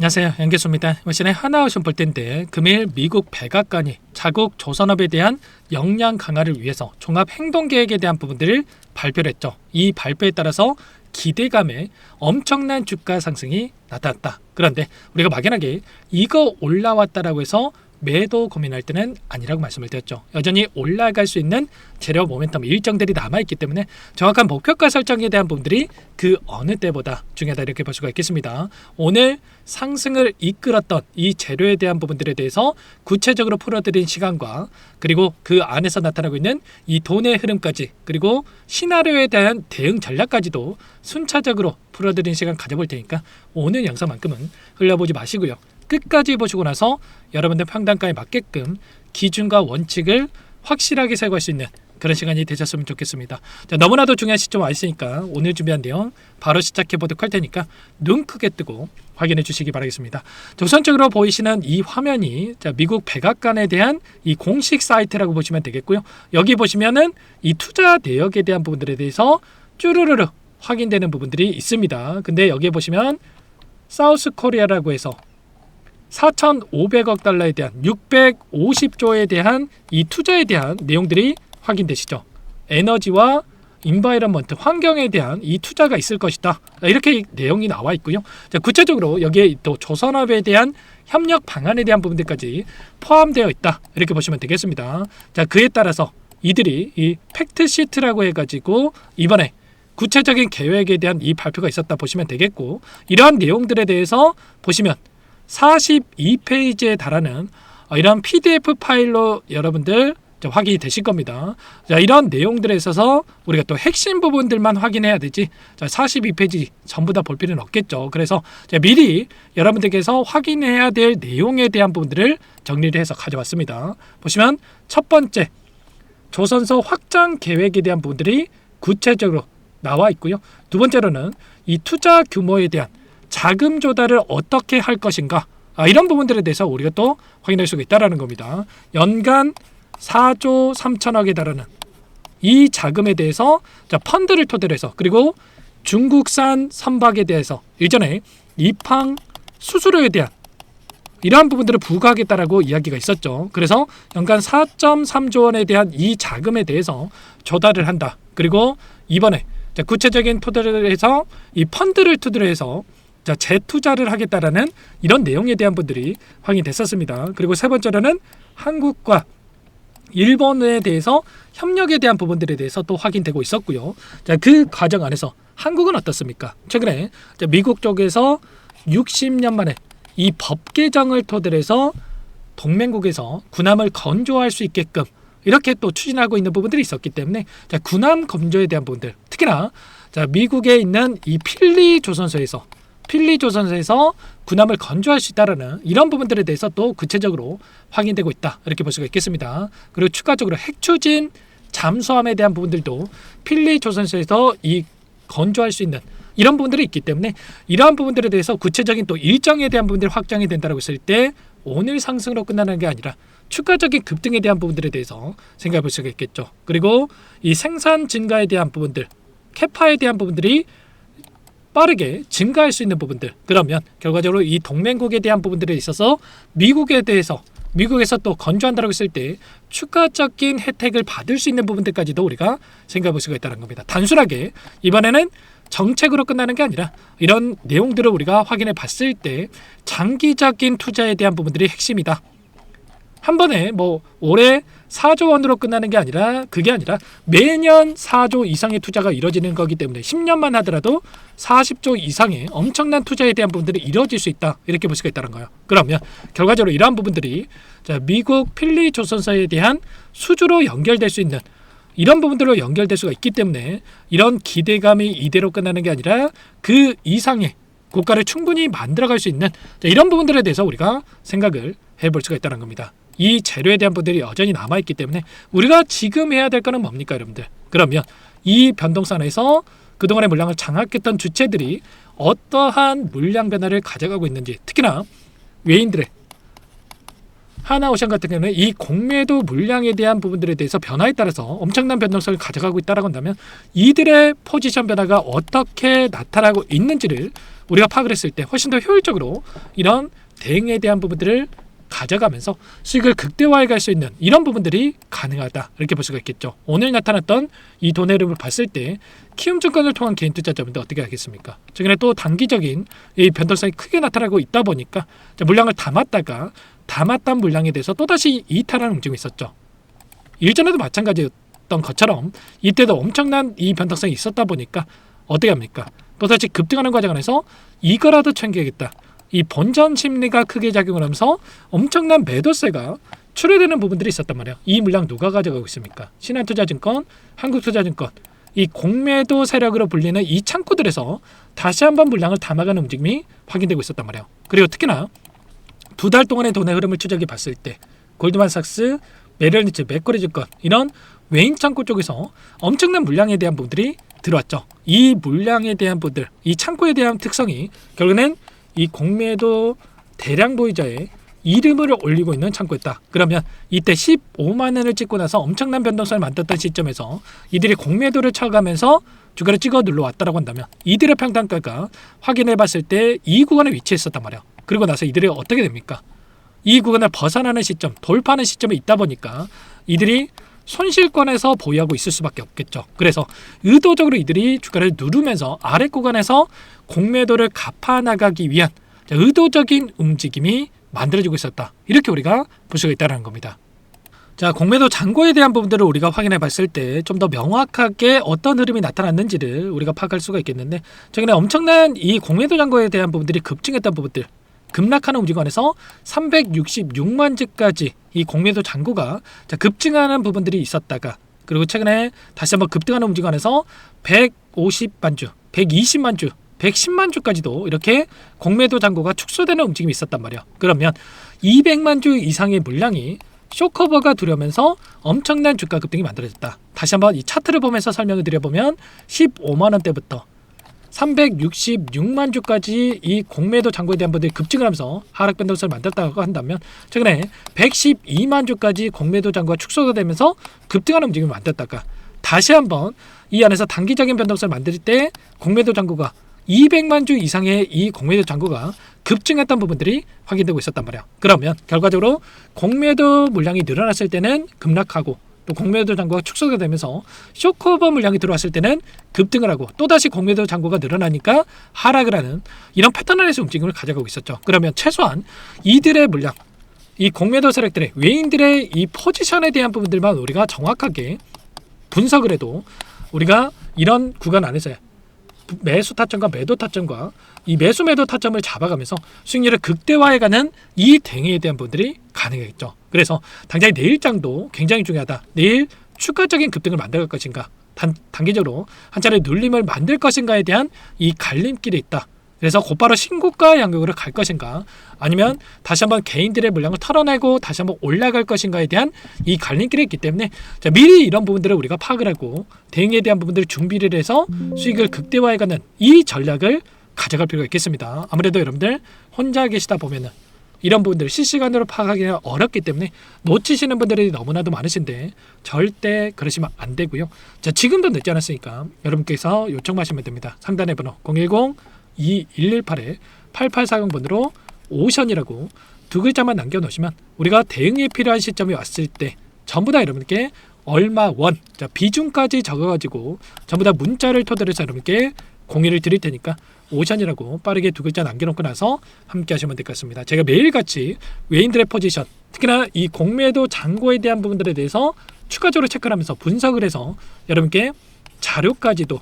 안녕하세요, 연계수입니다. 이번 시간에 하나오션 볼 텐데 금일 미국 백악관이 자국 조선업에 대한 역량 강화를 위해서 종합 행동 계획에 대한 부분들을 발표를 했죠. 이 발표에 따라서 기대감에 엄청난 주가 상승이 나타났다. 그런데 우리가 막연하게 이거 올라왔다라고 해서 매도 고민할 때는 아니라고 말씀을 드렸죠. 여전히 올라갈 수 있는 재료 모멘텀 일정들이 남아있기 때문에 정확한 목표가 설정에 대한 부분들이 그 어느 때보다 중요하다, 이렇게 볼 수가 있겠습니다. 오늘 상승을 이끌었던 이 재료에 대한 부분들에 대해서 구체적으로 풀어드린 시간과, 그리고 그 안에서 나타나고 있는 이 돈의 흐름까지, 그리고 시나리오에 대한 대응 전략까지도 순차적으로 풀어드린 시간 가져볼 테니까 오늘 영상만큼은 흘려보지 마시고요, 끝까지 보시고 나서 여러분들 판단가에 맞게끔 기준과 원칙을 확실하게 세워갈 수 있는 그런 시간이 되셨으면 좋겠습니다. 자, 너무나도 중요한 시점 와 있으니까 오늘 준비한 내용 바로 시작해 보도록 할 테니까 눈 크게 뜨고 확인해 주시기 바라겠습니다. 자, 우선적으로 보이시는 이 화면이 미국 백악관에 대한 이 공식 사이트라고 보시면 되겠고요. 여기 보시면은 이 투자 내역에 대한 부분들에 대해서 쭈르르르 확인되는 부분들이 있습니다. 근데 여기에 보시면 사우스 코리아라고 해서 4,500억 달러에 대한 650조에 대한 이 투자에 대한 내용들이 확인되시죠. 에너지와 인바이러먼트, 환경에 대한 이 투자가 있을 것이다, 이렇게 내용이 나와 있고요. 자, 구체적으로 여기에 또 조선업에 대한 협력 방안에 대한 부분들까지 포함되어 있다, 이렇게 보시면 되겠습니다. 자, 그에 따라서 이들이 이 팩트 시트라고 해가지고 이번에 구체적인 계획에 대한 이 발표가 있었다 보시면 되겠고, 이러한 내용들에 대해서 보시면 42페이지에 달하는 이런 PDF 파일로 여러분들 확인이 되실 겁니다. 자, 이런 내용들에 있어서 우리가 또 핵심 부분들만 확인해야 되지, 42페이지 전부 다 볼 필요는 없겠죠. 그래서 미리 여러분들께서 확인해야 될 내용에 대한 부분들을 정리를 해서 가져왔습니다. 보시면 첫 번째, 조선소 확장 계획에 대한 부분들이 구체적으로 나와 있고요. 두 번째로는 이 투자 규모에 대한 자금 조달을 어떻게 할 것인가, 이런 부분들에 대해서 우리가 또 확인할 수가 있다는 겁니다. 연간 4조 3천억에 달하는 이 자금에 대해서 펀드를 토대로 해서, 그리고 중국산 선박에 대해서 일전에 입항 수수료에 대한 이러한 부분들을 부과하겠다라고 이야기가 있었죠. 그래서 연간 4.3조 원에 대한 이 자금에 대해서 조달을 한다. 그리고 이번에 구체적인 토대를 해서 이 펀드를 토대로 해서 재투자를 하겠다라는 이런 내용에 대한 분들이 확인됐었습니다. 그리고 세 번째로는 한국과 일본에 대해서 협력에 대한 부분들에 대해서 또 확인되고 있었고요. 자, 그 과정 안에서 한국은 어떻습니까? 최근에 미국 쪽에서 60년 만에 이 법 개정을 토대로 해서 동맹국에서 군함을 건조할 수 있게끔 이렇게 또 추진하고 있는 부분들이 있었기 때문에 군함 건조에 대한 부분들, 특히나 미국에 있는 이 필리 조선소에서 군함을 건조할 수 있다는 이런 부분들에 대해서 또 구체적으로 확인되고 있다, 이렇게 볼 수가 있겠습니다. 그리고 추가적으로 핵추진 잠수함에 대한 부분들도 필리 조선소에서 이 건조할 수 있는 이런 부분들이 있기 때문에 이러한 부분들에 대해서 구체적인 또 일정에 대한 부분들이 확정이 된다고 했을 때 오늘 상승으로 끝나는 게 아니라 추가적인 급등에 대한 부분들에 대해서 생각해 볼 수가 있겠죠. 그리고 이 생산 증가에 대한 부분들, 캐파에 대한 부분들이 빠르게 증가할 수 있는 부분들, 그러면 결과적으로 이 동맹국에 대한 부분들에 있어서 미국에서 또 건조한다고 했을 때 추가적인 혜택을 받을 수 있는 부분들까지도 우리가 생각해 볼 수가 있다는 겁니다. 단순하게 이번에는 정책으로 끝나는 게 아니라 이런 내용들을 우리가 확인해 봤을 때 장기적인 투자에 대한 부분들이 핵심이다. 한 번에 올해 4조 원으로 끝나는 게 아니라, 그게 아니라 매년 4조 이상의 투자가 이루어지는 거기 때문에 10년만 하더라도 40조 이상의 엄청난 투자에 대한 부분들이 이루어질 수 있다, 이렇게 볼 수가 있다는 거예요. 그러면 결과적으로 이러한 부분들이 미국 필리 조선소에 대한 수주로 연결될 수 있는 이런 부분들로 연결될 수가 있기 때문에 이런 기대감이 이대로 끝나는 게 아니라 그 이상의 고가를 충분히 만들어갈 수 있는 이런 부분들에 대해서 우리가 생각을 해볼 수가 있다는 겁니다. 이 재료에 대한 부분들이 여전히 남아있기 때문에 우리가 지금 해야 될 거는 뭡니까, 여러분들? 그러면 이 변동선에서 그동안의 물량을 장악했던 주체들이 어떠한 물량 변화를 가져가고 있는지, 특히나 외인들의 하나오션 같은 경우는 이 공매도 물량에 대한 부분들에 대해서 변화에 따라서 엄청난 변동성을 가져가고 있다고 한다면 이들의 포지션 변화가 어떻게 나타나고 있는지를 우리가 파악을 했을 때 훨씬 더 효율적으로 이런 대응에 대한 부분들을 가져가면서 수익을 극대화해 갈 수 있는 이런 부분들이 가능하다, 이렇게 볼 수가 있겠죠. 오늘 나타났던 이 돈의 흐름을 봤을 때 키움증권을 통한 개인 투자자분들 어떻게 하겠습니까? 최근에 또 단기적인 이 변동성이 크게 나타나고 있다 보니까 물량을 담았던 물량에 대해서 또다시 이탈하는 움직임이 있었죠. 일전에도 마찬가지였던 것처럼 이때도 엄청난 이 변동성이 있었다 보니까 어떻게 합니까? 또다시 급등하는 과정 안에서 이거라도 챙겨야겠다, 이 본전 심리가 크게 작용을 하면서 엄청난 매도세가 출회되는 부분들이 있었단 말이에요. 이 물량 누가 가져가고 있습니까? 신한투자증권, 한국투자증권, 이 공매도 세력으로 불리는 이 창구들에서 다시 한번 물량을 담아가는 움직임이 확인되고 있었단 말이에요. 그리고 특히나 2달 동안의 돈의 흐름을 추적해 봤을 때 골드만삭스, 메릴린치, 맥쿼리증권 이런 외인 창구 쪽에서 엄청난 물량에 대한 부분들이 들어왔죠. 이 물량에 대한 부분들, 이 창구에 대한 특성이 결국에는 이 공매도 대량 보유자의 이름을 올리고 있는 창구였다. 그러면 이때 15만 원을 찍고 나서 엄청난 변동성을 만들었던 시점에서 이들이 공매도를 쳐가면서 주가를 찍어 눌러왔다라고 한다면 이들의 평단가가 확인해 봤을 때 이 구간에 위치했었단 말이야. 그리고 나서 이들이 어떻게 됩니까? 이 구간을 벗어나는 시점, 돌파하는 시점에 있다 보니까 이들이 손실권에서 보유하고 있을 수밖에 없겠죠. 그래서 의도적으로 이들이 주가를 누르면서 아래 구간에서 공매도를 갚아나가기 위한 의도적인 움직임이 만들어지고 있었다, 이렇게 우리가 볼 수가 있다는 겁니다. 자, 공매도 잔고에 대한 부분들을 우리가 확인해 봤을 때 좀 더 명확하게 어떤 흐름이 나타났는지를 우리가 파악할 수가 있겠는데, 최근에 엄청난 이 공매도 잔고에 대한 부분들이 급증했던 부분들, 급락하는 움직임 안에서 366만 주까지 이 공매도 잔고가 급증하는 부분들이 있었다가, 그리고 최근에 다시 한번 급등하는 움직임 안에서 150만 주, 120만 주, 110만 주까지도 이렇게 공매도 잔고가 축소되는 움직임이 있었단 말이야. 그러면 200만 주 이상의 물량이 쇼커버가 두려면서 엄청난 주가 급등이 만들어졌다. 다시 한번 이 차트를 보면서 설명을 드려보면 15만 원대부터 366만 주까지 이 공매도 잔고에 대한 부분들이 급증을 하면서 하락 변동성을 만들었다고 한다면, 최근에 112만 주까지 공매도 잔고가 축소가 되면서 급등하는 움직임을 만들었다가 다시 한번 이 안에서 단기적인 변동성을 만들 때 공매도 잔고가 200만 주 이상의 이 공매도 잔고가 급증했던 부분들이 확인되고 있었단 말이야. 그러면 결과적으로 공매도 물량이 늘어났을 때는 급락하고, 또 공매도 잔고가 축소가 되면서 쇼크오버 물량이 들어왔을 때는 급등을 하고, 또다시 공매도 잔고가 늘어나니까 하락을 하는 이런 패턴 안에서 움직임을 가져가고 있었죠. 그러면 최소한 이들의 물량, 이 공매도 세력들의 외인들의 이 포지션에 대한 부분들만 우리가 정확하게 분석을 해도 우리가 이런 구간 안에서 매수 타점과 매도 타점과 이 매수 매도 타점을 잡아가면서 수익률을 극대화해가는 이 대응에 대한 부분들이 가능하겠죠. 그래서 당장 내일장도 굉장히 중요하다. 내일 추가적인 급등을 만들 것인가, 단기적으로 한 차례 눌림을 만들 것인가에 대한 이 갈림길이 있다. 그래서 곧바로 신고가 양극으로 갈 것인가, 아니면 다시 한번 개인들의 물량을 털어내고 다시 한번 올라갈 것인가에 대한 이 갈림길이 있기 때문에 미리 이런 부분들을 우리가 파악을 하고 대응에 대한 부분들을 준비를 해서 수익을 극대화해가는 이 전략을 가져갈 필요가 있겠습니다. 아무래도 여러분들 혼자 계시다 보면은 이런 부분들을 실시간으로 파악하기가 어렵기 때문에 놓치시는 분들이 너무나도 많으신데 절대 그러시면 안 되고요. 자, 지금도 늦지 않았으니까 여러분께서 요청하시면 됩니다. 상단의 번호 010-2118-8840번으로 오션이라고 두 글자만 남겨놓으시면 우리가 대응이 필요한 시점이 왔을 때 전부 다 여러분께 얼마 원, 자, 비중까지 적어가지고 전부 다 문자를 토대로 해서 여러분께 공유를 드릴 테니까 오션이라고 빠르게 두 글자 남겨놓고 나서 함께 하시면 될 것 같습니다. 제가 매일같이 외인들의 포지션, 특히나 이 공매도 잔고에 대한 부분들에 대해서 추가적으로 체크를 하면서 분석을 해서 여러분께 자료까지도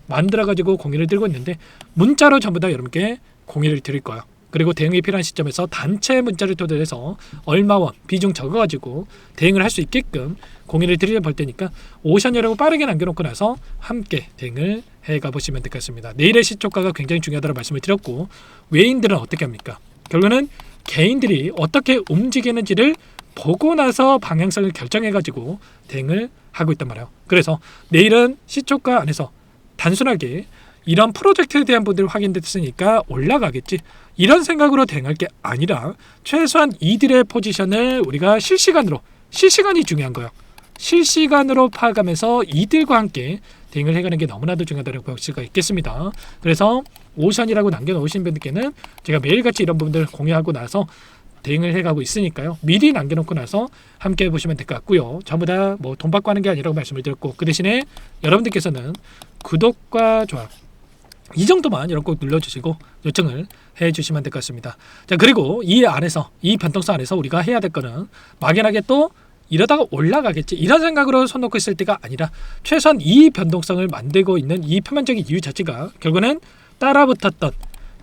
만들어가지고 공유를 드리고 있는데, 문자로 전부 다 여러분께 공유를 드릴 거예요. 그리고 대응이 필요한 시점에서 단체 문자를 토대로 해서 얼마원 비중 적어가지고 대응을 할 수 있게끔 공유를 드려볼 테니까 오션이라고 빠르게 남겨놓고 나서 함께 대응을 해가 보시면 될 것 같습니다. 내일의 시초가가 굉장히 중요하다고 말씀을 드렸고, 외인들은 어떻게 합니까? 결국은 개인들이 어떻게 움직이는지를 보고 나서 방향성을 결정해가지고 대응을 하고 있단 말이에요. 그래서 내일은 시초가 안에서 단순하게 이런 프로젝트에 대한 부분들이 확인됐으니까 올라가겠지, 이런 생각으로 대응할 게 아니라 최소한 이들의 포지션을 우리가 실시간이 중요한 거예요. 실시간으로 파악하면서 이들과 함께 대응을 해가는 게 너무나도 중요하다고 볼 수가 있겠습니다. 그래서 오션이라고 남겨놓으신 분들께는 제가 매일같이 이런 부분들 공유하고 나서 대응을 해가고 있으니까요. 미리 남겨놓고 나서 함께 보시면 될 것 같고요. 전부 다 뭐 돈 받고 하는 게 아니라고 말씀을 드렸고, 그 대신에 여러분들께서는 구독과 좋아요 이 정도만 이런 꼭 눌러주시고 요청을 해주시면 될 것 같습니다. 자, 그리고 이 안에서, 이 변동성 안에서 우리가 해야 될 거는 막연하게 또 이러다가 올라가겠지 이런 생각으로 손 놓고 있을 때가 아니라, 최소한 이 변동성을 만들고 있는 이 표면적인 이유 자체가 결국은 따라붙었던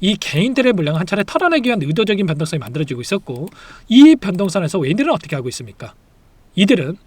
이 개인들의 물량을 한 차례 털어내기 위한 의도적인 변동성이 만들어지고 있었고, 이 변동선에서 웨인들은 어떻게 하고 있습니까? 이들은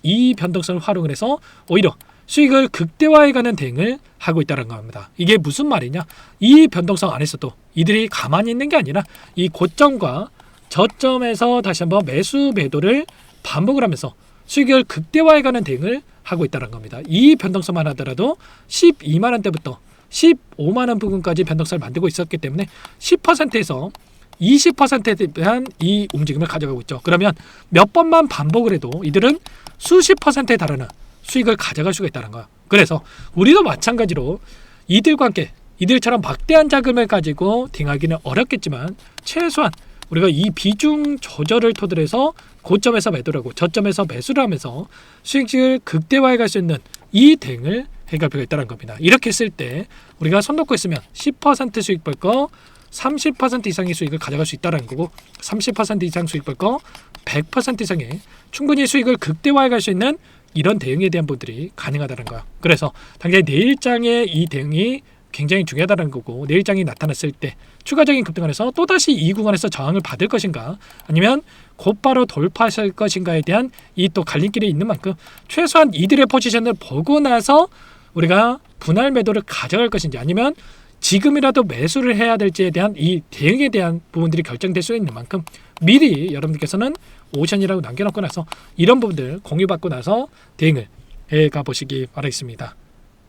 이 변동성을 활용을 해서 오히려 수익을 극대화해가는 대응을 하고 있다는 겁니다. 이게 무슨 말이냐? 이 변동성 안에서도 이들이 가만히 있는 게 아니라 이 고점과 저점에서 다시 한번 매수 매도를 반복을 하면서 수익을 극대화해가는 대응을 하고 있다는 겁니다. 이 변동성만 하더라도 12만 원대부터 15만 원 부근까지 변동성을 만들고 있었기 때문에 10%에서 20%에 대한 이 움직임을 가져가고 있죠. 그러면 몇 번만 반복을 해도 이들은 수십 %에 달하는 수익을 가져갈 수가 있다는 거야. 그래서 우리도 마찬가지로 이들과 함께 이들처럼 막대한 자금을 가지고 딩하기는 어렵겠지만, 최소한 우리가 이 비중 조절을 토대로 해서 고점에서 매도를 하고 저점에서 매수를 하면서 수익을 극대화해 갈 수 있는 이 대응을 해갈 필요가 있다는 겁니다. 이렇게 했을 때 우리가 손 놓고 있으면 10% 수익 벌 거 30% 이상의 수익을 가져갈 수 있다는 거고, 30% 이상 수익 벌 거 100% 이상의 충분히 수익을 극대화해 갈 수 있는 이런 대응에 대한 부분들이 가능하다는 거야. 그래서 당장 내일장의 이 대응이 굉장히 중요하다는 거고, 내일장이 나타났을 때 추가적인 급등안에서 또다시 이 구간에서 저항을 받을 것인가, 아니면 곧바로 돌파할 것인가에 대한 이 또 갈림길에 있는 만큼 최소한 이들의 포지션을 보고 나서 우리가 분할 매도를 가져갈 것인지, 아니면 지금이라도 매수를 해야 될지에 대한 이 대응에 대한 부분들이 결정될 수 있는 만큼 미리 여러분들께서는 오션이라고 남겨놓고 나서 이런 부분들 공유받고 나서 대응을 해가 보시기 바라겠습니다.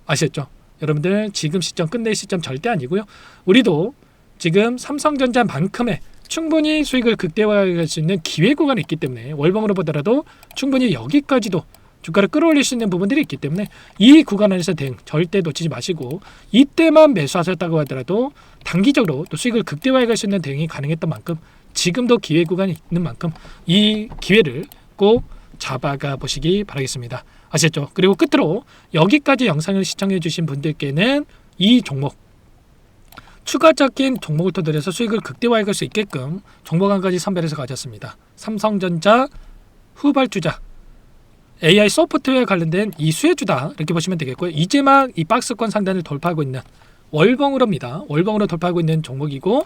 아시겠죠? 여러분들 지금 시점 끝낼 시점 절대 아니고요. 우리도 지금 삼성전자만큼의 충분히 수익을 극대화할 수 있는 기회 구간이 있기 때문에, 월봉으로 보더라도 충분히 여기까지도 주가를 끌어올릴 수 있는 부분들이 있기 때문에 이 구간 안에서 대응 절대 놓치지 마시고, 이때만 매수하셨다고 하더라도 단기적으로 또 수익을 극대화할 수 있는 대응이 가능했던 만큼 지금도 기회 구간이 있는 만큼 이 기회를 꼭 잡아가 보시기 바라겠습니다. 아시겠죠? 그리고 끝으로 여기까지 영상을 시청해 주신 분들께는 이 종목, 추가적인 종목을 토대로 해서 수익을 극대화해 갈 수 있게끔 종목 한 가지 선별해서 가졌습니다. 삼성전자 후발주자 AI 소프트웨어 관련된 이 수혜주다, 이렇게 보시면 되겠고요. 이제 막 이 박스권 상단을 돌파하고 있는 월봉으로입니다. 월봉으로 돌파하고 있는 종목이고,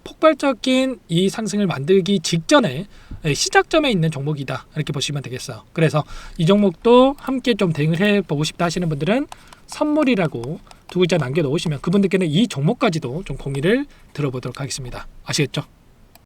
폭발적인 이 상승을 만들기 직전에 시작점에 있는 종목이다, 이렇게 보시면 되겠어요. 그래서 이 종목도 함께 좀 대응을 해보고 싶다 하시는 분들은 선물이라고 두 글자 남겨놓으시면 그분들께는 이 종목까지도 좀 공유를 들어보도록 하겠습니다. 아시겠죠?